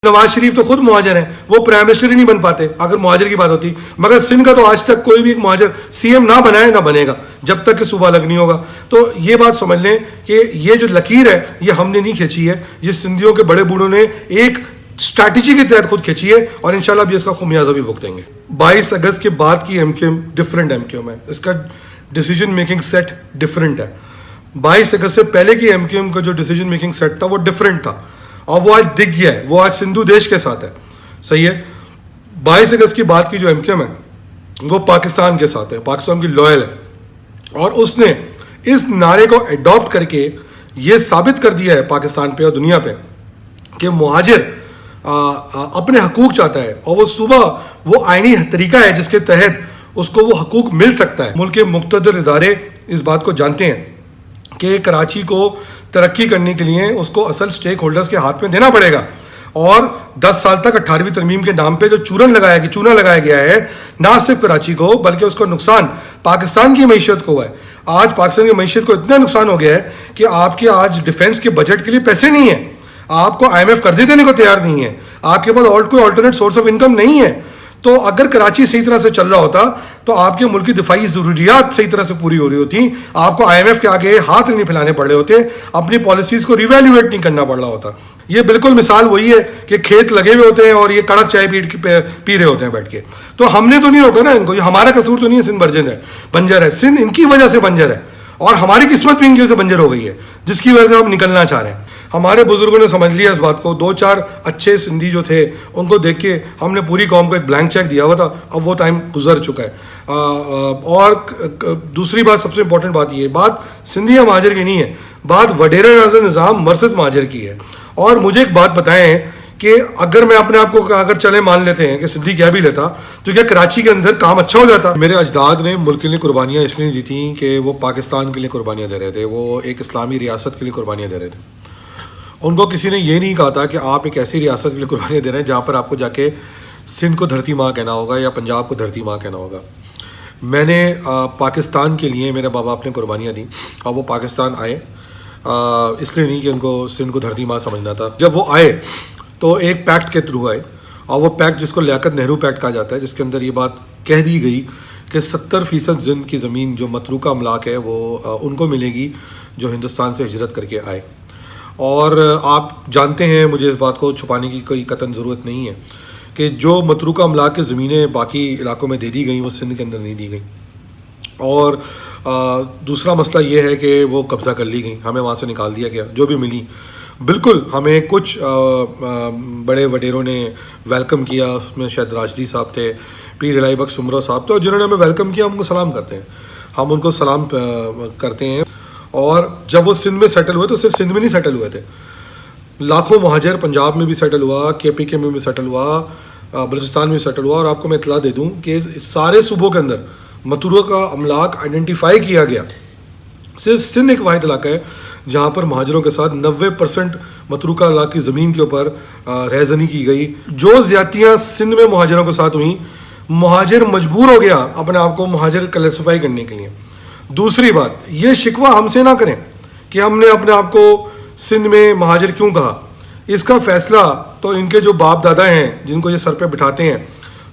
नवाज शरीफ तो खुद मुहाजिर हैं, वो प्राइम मिनिस्टर ही नहीं बन पाते अगर मुहाजिर की बात होती। मगर सिंध का तो आज तक कोई भी एक मुहाजिर सीएम ना बनाए ना बनेगा जब तक कि सूबा अलग नहीं होगा। तो ये बात समझ लें कि ये जो लकीर है ये हमने नहीं खींची है, ये सिंधियों के बड़े बूढ़ों ने एक स्ट्रैटेजी के तहत खुद खींची है और इंशाल्लाह भी इसका खुमियाजा भी भुगतेंगे। 22 अगस्त के बाद की एमक्यूएम डिफरेंट एमक्यूएम है, इसका डिसीजन मेकिंग सेट डिफरेंट है। 22 अगस्त से पहले की एमक्यूएम का जो डिसीजन मेकिंग सेट था वो डिफरेंट था और वो आज दिख गया है, वो आज सिंधु देश के साथ है। सही है। 22 अगस्त की बाद की जो एमक्यूएम है वो पाकिस्तान के साथ है, पाकिस्तान की लॉयल है और उसने इस नारे को एडॉप्ट करके ये साबित कर दिया है पाकिस्तान पे और दुनिया पे कि मुहाजिर अपने हकूक चाहता है और वो सुबह वो आईनी तरीका है जिसके तहत उसको वो हकूक मिल सकता है। मुल्क के मुख्तदर इदारे इस बात को जानते हैं कि कराची को तरक्की करने के लिए उसको असल स्टेक होल्डर्स के हाथ में देना पड़ेगा और 10 साल तक 18वीं तरमीम के नाम पे जो चूना लगाया गया है ना सिर्फ कराची को बल्कि उसका नुकसान पाकिस्तान की मईशत को हुआ है। आज पाकिस्तान की मईशत को इतना नुकसान हो गया है कि आपके आज डिफेंस के बजट के लिए पैसे नहीं है, आपको IMF कर्जे देने को तैयार नहीं है, आपके पास और कोई ऑल्टरनेट सोर्स ऑफ इनकम नहीं है। तो अगर कराची सही तरह से चल रहा होता तो आपके मुल्क की दिफाई ज़रूरियात सही तरह से पूरी हो रही होती, आपको IMF के आगे हाथ नहीं फैलाने पड़ रहे होते, अपनी पॉलिसीज को रिवैल्यूएट नहीं करना पड़ रहा होता। ये बिल्कुल मिसाल वही है कि खेत लगे हुए होते हैं और ये कड़क चाय पी रहे होते हैं बैठ के। तो हमने तो नहीं रोका ना इनको, ये हमारा कसूर तो नहीं है। सिंध बंजर है, सिंध इनकी वजह से बंजर है और हमारी किस्मत भी इनकी वजह से बंजर हो गई है जिसकी वजह से हम निकलना चाह रहे हैं। हमारे बुजुर्गों ने समझ लिया इस बात को, 2-4 अच्छे सिंधी जो थे उनको देख के हमने पूरी कौम को एक ब्लैंक चेक दिया हुआ था, अब वो टाइम गुजर चुका है। और दूसरी बात, सबसे इंपॉर्टेंट बात ये बात सिंधी या महाजर की नहीं है, बात वडेरा निज़ाम मरसद महाजर की है। और मुझे एक बात बताएं कि अगर मैं अपने आप को अगर चले मान लेते हैं कि सिंधी क्या भी लेता तो क्या कराची के अंदर काम अच्छा हो जाता? मेरे अजदाद ने मुल्क के लिए कुर्बानियाँ इसलिए दी थी कि वो पाकिस्तान के लिए कुर्बानियाँ दे रहे थे, वो एक इस्लामी रियासत के लिए कुर्बानियाँ दे रहे थे। उनको किसी ने ये नहीं कहा था कि आप एक ऐसी रियासत के लिए कुर्बानियाँ दे रहे हैं जहाँ पर आपको जाके सिंध को धरती माँ कहना होगा या पंजाब को धरती माँ कहना होगा। मैंने पाकिस्तान के लिए मेरे माँ बाप ने कुर्बानियाँ दी और वो पाकिस्तान आए, इसलिए नहीं कि उनको सिंध को धरती माँ समझना था। जब वो आए तो एक पैक्ट के थ्रू आए और वो पैक्ट जिसको लियाकत नेहरू पैक्ट कहा जाता है, जिसके अंदर ये बात कह दी गई कि 70% जिंद की ज़मीन जो मतरूका अमलाक है वो उनको मिलेगी जो हिंदुस्तान से हिजरत करके आए। और आप जानते हैं, मुझे इस बात को छुपाने की कोई कतन ज़रूरत नहीं है कि जो मतरूका अमलाक की ज़मीनें बाकी इलाकों में दे दी गई वो सिंध के अंदर नहीं दी गई। और दूसरा मसला ये है कि वो कब्ज़ा कर ली गई, हमें वहाँ से निकाल दिया गया जो भी मिली। बिल्कुल हमें कुछ बड़े वडेरों ने वेलकम किया, उसमें शायद राजदी साहब थे, पीर इलाही बख्श सुमरा साहब, तो जिन्होंने हमें वेलकम किया, हम उनको सलाम करते हैं, हम उनको सलाम करते हैं। और जब वो सिंध में सेटल हुए तो सिर्फ सिंध में नहीं सेटल हुए थे, लाखों मुहाजिर पंजाब में भी सेटल हुआ, KPK में भी सेटल हुआ, बलूचिस्तान में सेटल हुआ। और आपको मैं इतला दे दूं कि सारे सूबों के अंदर मतरूका का अमलाक आइडेंटिफाई किया गया, सिर्फ सिंध एक वाहिद इलाका है जहाँ पर महाजरों के साथ 90% मतरूका इलाके की ज़मीन के ऊपर रहजनी की गई। जो ज़्यादतियाँ सिंध में मुहाजरों के साथ हुई, मुहाजिर मजबूर हो गया अपने आप को मुहाजिर क्लासिफाई करने के लिए। दूसरी बात, ये शिकवा हमसे ना करें कि हमने अपने आप को सिंध में महाजिर क्यों कहा। इसका फैसला तो इनके जो बाप दादा हैं जिनको ये सर पे बिठाते हैं,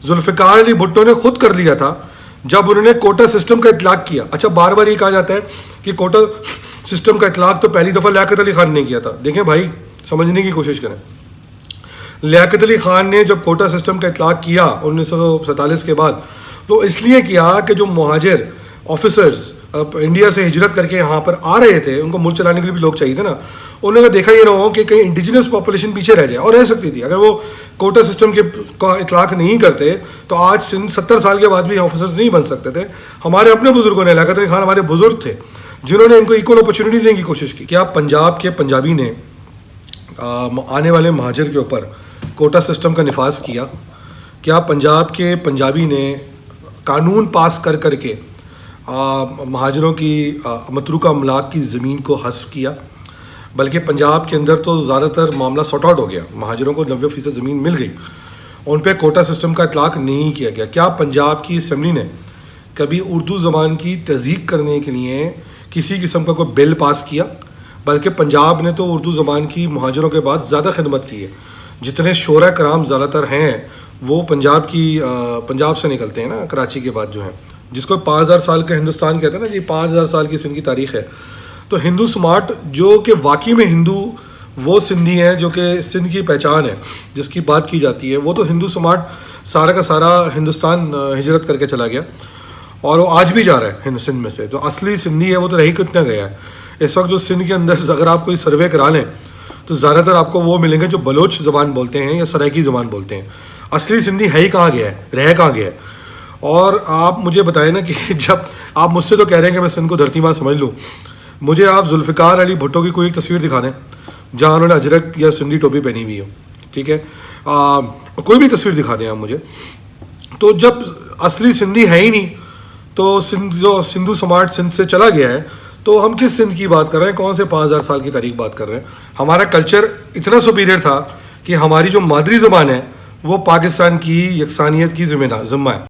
जुल्फ़िकार अली भुट्टो ने खुद कर लिया था जब उन्होंने कोटा सिस्टम का इतलाक किया। अच्छा, बार बार ये कहा जाता है कि कोटा सिस्टम का इतलाक तो पहली दफ़ा लियाकत अली खान ने किया था। देखें भाई, समझने की कोशिश करें। लियाकत अली खान ने जब कोटा सिस्टम का इतलाक किया 1947 के बाद, तो इसलिए किया कि जो मुहाजिर ऑफिसर्स इंडिया से हिजरत करके यहाँ पर आ रहे थे, उनको मुल्क चलाने के लिए भी लोग चाहिए थे ना, उन्होंने देखा ये ना हो कि कहीं इंडिजिनस पॉपुलेशन पीछे रह जाए, और रह सकती थी। अगर वो कोटा सिस्टम के का इतलाक नहीं करते तो आज 70 साल के बाद भी ऑफिसर्स नहीं बन सकते थे। हमारे अपने बुजुर्गों ने, लियाकत अली खान हमारे बुजुर्ग थे जिन्होंने इनको इक्वल अपॉर्चुनिटी देने की कोशिश की। क्या पंजाब के पंजाबी ने आने वाले महाजिर के ऊपर कोटा सिस्टम का निफाज किया? क्या पंजाब के पंजाबी ने कानून पास कर करके महाजरों की मतरूका अमलाक की ज़मीन को हस्फ किया? बल्कि पंजाब के अंदर तो ज़्यादातर मामला सॉर्ट आउट हो गया, महाजरों को 90% ज़मीन मिल गई, उन पर कोटा सिस्टम का इतलाक नहीं किया गया। क्या पंजाब की असम्बली ने कभी उर्दू ज़बान की तज़ीक करने के लिए किसी किस्म का कोई बिल पास किया? बल्कि पंजाब ने तो उर्दू ज़बान की महाजरों के बाद ज़्यादा खिदमत की है। जितने शोरा कराम ज़्यादातर हैं वो पंजाब से निकलते हैं ना, कराची के बाद जो है, जिसको 5000 साल का हिंदुस्तान कहते हैं ना जी, 5000 साल की सिंध की तारीख है। तो हिंदू स्मार्ट जो कि वाकई में हिंदू वो सिंधी हैं जो कि सिंध की पहचान है, जिसकी बात की जाती है, वो तो हिंदू स्मार्ट सारा का सारा हिंदुस्तान हिजरत करके चला गया और वो आज भी जा रहा है सिंध में से। तो असली सिंधी है वो तो रही कितना गया है। इस वक्त जो सिंध के अंदर अगर आप कोई सर्वे करा लें तो ज़्यादातर आपको वो मिलेंगे जो बलोच ज़बान बोलते हैं या सराइकी ज़बान बोलते हैं। असली सिंधी है ही कहाँ गया है, रह कहाँ गया है। और आप मुझे बताएं ना कि जब आप मुझसे तो कह रहे हैं कि मैं सिंध को धरती माँ समझ लूँ, मुझे आप जुल्फ़िकार अली भुट्टो की कोई एक तस्वीर दिखा दें जहाँ उन्होंने अजरक या सिंधी टोपी पहनी हुई हो, ठीक है, कोई भी तस्वीर दिखा दें आप मुझे। तो जब असली सिंधी है ही नहीं तो जो सिंधु समाज सिंध से चला गया है, तो हम किस सिंध की बात कर रहे हैं, कौन से 5000 साल की तारीख बात कर रहे हैं। हमारा कल्चर इतना सुपीरियर था कि हमारी जो मादरी ज़बान है वो पाकिस्तान की यकसानियत की जिम्मा है।